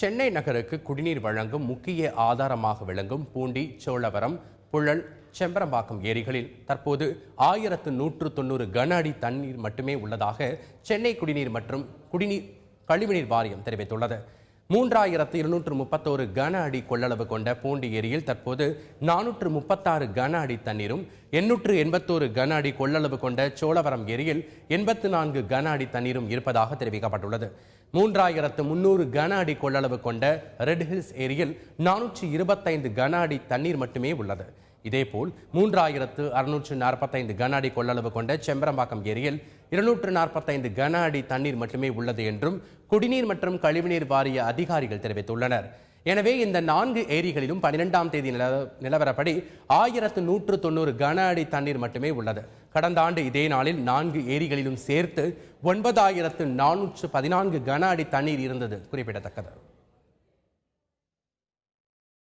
சென்னை நகருக்கு குடிநீர் வழங்கும் முக்கிய ஆதாரமாக விளங்கும் பூண்டி, சோழவரம், புழல், செம்பரம்பாக்கம் ஏரிகளில் தற்போது 1190 கன அடி தண்ணீர் மட்டுமே உள்ளதாக சென்னை குடிநீர் மற்றும் கழிவுநீர் வாரியம் தெரிவித்துள்ளது. 3231 கன அடி கொள்ளளவு கொண்ட பூண்டி ஏரியில் தற்போது 436 கன அடி தண்ணீரும், 881 கன அடி கொள்ளளவு கொண்ட சோழவரம் ஏரியில் 84 கன அடி தண்ணீரும் இருப்பதாக தெரிவிக்கப்பட்டுள்ளது. 3300 கன அடி கொள்ளளவு கொண்ட ரெட் ஹில்ஸ் ஏரியில் 425 கன அடி தண்ணீர் மட்டுமே உள்ளது. இதேபோல் 3645 கன அடி கொள்ளளவு கொண்ட செம்பரம்பாக்கம் ஏரியில் 245 கன அடி தண்ணீர் மட்டுமே உள்ளது என்றும் குடிநீர் மற்றும் கழிவுநீர் வாரிய அதிகாரிகள் தெரிவித்துள்ளனர். எனவே இந்த 4 ஏரிகளிலும் 12ஆம் தேதி நிலவரப்படி 1190 கன அடி தண்ணீர் மட்டுமே உள்ளது. கடந்த ஆண்டு இதே நாளில் 4 ஏரிகளிலும் சேர்த்து 9414 கன அடி தண்ணீர் இருந்தது குறிப்பிடத்தக்கது.